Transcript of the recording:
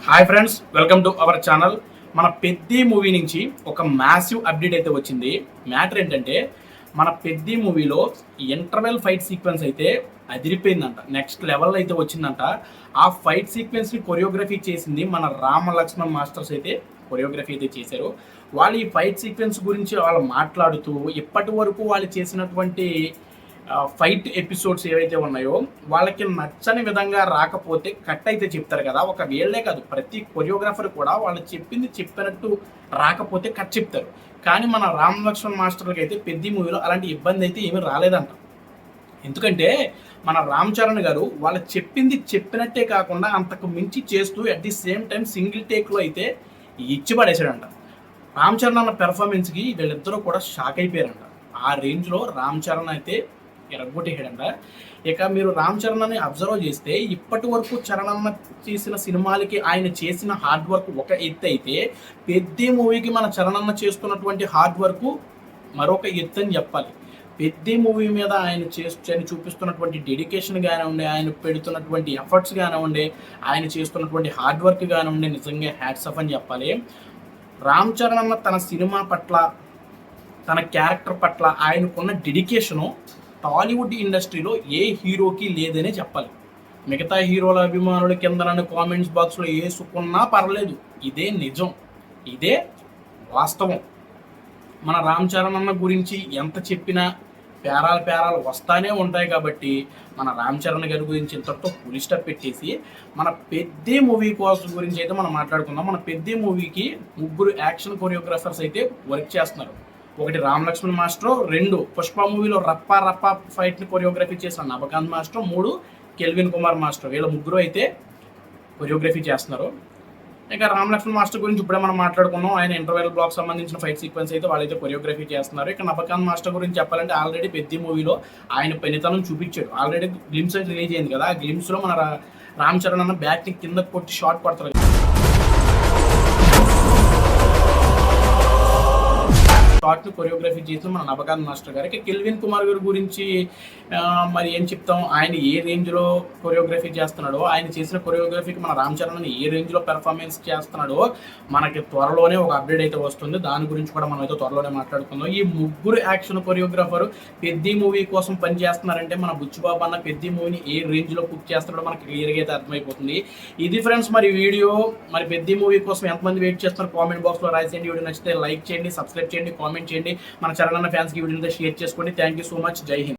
Hi friends, welcome to our channel. మన Peddi movie నుంచి ఒక మ్యాసివ్ అప్డేట్ అయితే వచ్చింది. మ్యాటర్ ఏంటంటే మన పెద్ది మూవీలో ఇంటర్వెల్ ఫైట్ సీక్వెన్స్ అయితే అదిరిపోయిందంట. నెక్స్ట్ లెవెల్ అయితే వచ్చిందంట. ఆ ఫైట్ సీక్వెన్స్ని కొరియోగ్రఫీ చేసింది మన రామ లక్ష్మణ్ మాస్టర్స్ అయితే కొరియోగ్రఫీ అయితే చేశారు. వాళ్ళు ఈ ఫైట్ సీక్వెన్స్ గురించి వాళ్ళు మాట్లాడుతూ ఇప్పటి వరకు వాళ్ళు చేసినటువంటి ఫైట్ ఎపిసోడ్స్ ఏవైతే ఉన్నాయో వాళ్ళకి నచ్చని విధంగా రాకపోతే కట్ అయితే చెప్తారు కదా. ఒక వేళ్లే కాదు, ప్రతి కొరియోగ్రాఫర్ కూడా వాళ్ళు చెప్పింది చెప్పినట్టు రాకపోతే కట్ చెప్తారు. కానీ మన రామ్ లక్ష్మణ్ మాస్టర్కి అయితే పెద్ద మూవీలో అలాంటి ఇబ్బంది అయితే ఏమీ రాలేదంట. ఎందుకంటే మన రామ్ చరణ్ గారు వాళ్ళు చెప్పింది చెప్పినట్టే కాకుండా అంతకు మించి చేస్తూ at the same time single టేక్లో అయితే ఇచ్చి పడేశాడంట. రామ్ చరణ్ అన్న పెర్ఫార్మెన్స్కి వీళ్ళిద్దరూ కూడా షాక్ అయిపోయారంట. ఆ రేంజ్లో రామ్ చరణ్ అయితే ఎరగొట్టేయడంట. ఇక మీరు రామ్ చరణ్ అని అబ్జర్వ్ చేస్తే ఇప్పటి వరకు చరణ్ అన్న చేసిన సినిమాలకి ఆయన చేసిన హార్డ్ వర్క్ ఒక ఎత్తు అయితే పెద్ద మూవీకి మన చరణ్ అన్న చేస్తున్నటువంటి హార్డ్ వర్క్ మరొక ఎత్తు అని చెప్పాలి. పెద్ద మూవీ మీద ఆయన చూపిస్తున్నటువంటి డెడికేషన్ కానివ్వండి, ఆయన పెడుతున్నటువంటి ఎఫర్ట్స్ కానివ్వండి, ఆయన చేస్తున్నటువంటి హార్డ్ వర్క్ కానివ్వండి, నిజంగా హ్యాట్స్ ఆఫ్ అని చెప్పాలి. రామ్ చరణ్ అన్న తన సినిమా పట్ల, తన క్యారెక్టర్ పట్ల ఆయనకున్న డెడికేషను టాలీవుడ్ ఇండస్ట్రీలో ఏ హీరోకి లేదనే చెప్పాలి. మిగతా హీరోల అభిమానుల కింద నన్ను కామెంట్స్ బాక్స్లో వేసుకున్నా పర్లేదు, ఇదే నిజం, ఇదే వాస్తవం. మన రామ్ చరణ్ అన్న గురించి ఎంత చెప్పినా పేరాలు వస్తానే ఉంటాయి. కాబట్టి మన రామ్ చరణ్ గారి గురించి ఇంతటితో ఫుల్ స్టాప్ పెట్టేసి మన పెద్ద మూవీ కోసం గురించి అయితే మనం మాట్లాడుకుందాం. మన పెద్ద మూవీకి ముగ్గురు యాక్షన్ కొరియోగ్రాఫర్స్ అయితే వర్క్ చేస్తున్నారు. ఒకటి రామ్ లక్ష్మణ్ మాస్టర్, రెండు పుష్ప మూవీలో రప్ప ఫైట్ని కొరియోగ్రఫీ చేసిన నభకాంత్ మాస్టర్, మూడు కెల్విన్ కుమార్ మాస్టర్. వీళ్ళ ముగ్గురు అయితే కొరియోగ్రఫీ చేస్తున్నారు. ఇంకా రామ్ లక్ష్మణ్ మాస్టర్ గురించి ఇప్పుడే మనం మాట్లాడుకున్నాం. ఆయన ఇంటర్వెల్ బ్లాక్ సంబంధించిన ఫైట్ సీక్వెన్స్ అయితే వాళ్ళైతే కొరియోగ్రఫీ చేస్తున్నారు. ఇక నభకాంత్ మాస్టర్ గురించి చెప్పాలంటే ఆల్రెడీ పెద్ద మూవీలో ఆయన పనితనం చూపించాడు. ఆల్రెడీ గ్లిమ్స్ అయితే రిలీజ్ అయింది కదా. ఆ గ్లిమ్స్లో మన రామ్ చరణ్ అన్న బ్యాట్ని కింద కొట్టి షాట్ పడతారు. షార్ట్ని కొరియోగ్రఫీ చేసిన మన నభకాంత్ మాస్టర్ గారికి. కెల్విన్ కుమార్ గారి గురించి మరి ఏం చెప్తాం, ఆయన ఏ రేంజ్లో కొరియోగ్రఫీ చేస్తున్నాడో, ఆయన చేసిన కొరియోగ్రఫీకి మన రామ్ చరణ్ ఏ రేంజ్లో పెర్ఫార్మెన్స్ చేస్తున్నాడో మనకి త్వరలోనే ఒక అప్డేట్ అయితే వస్తుంది. దాని గురించి కూడా మనం అయితే త్వరలోనే మాట్లాడుకుందాం. ఈ ముగ్గురు యాక్షన్ కొరియోగ్రాఫర్ పెద్ద మూవీ కోసం పనిచేస్తున్నారంటే మన బుచ్చిబాబు అన్న పెద్ద మూవీని ఏ రేంజ్లో కుక్ చేస్తున్నాడో మనకి క్లియర్గా అయితే అర్థమైపోతుంది. ఇది ఫ్రెండ్స్ మరి వీడియో. మరి పెద్ద మూవీ కోసం ఎంతమంది వెయిట్ చేస్తున్నారు కామెంట్ బాక్స్లో రాసేయండి. వీడియో నచ్చితే లైక్ చేయండి, సబ్స్క్రైబ్ చేయండి, కామెంట్ చేయండి. మన చరణ్ అన్న ఫ్యాన్స్కి వీడియో షేర్ చేసుకోండి. Thank you so much. జై హింద్.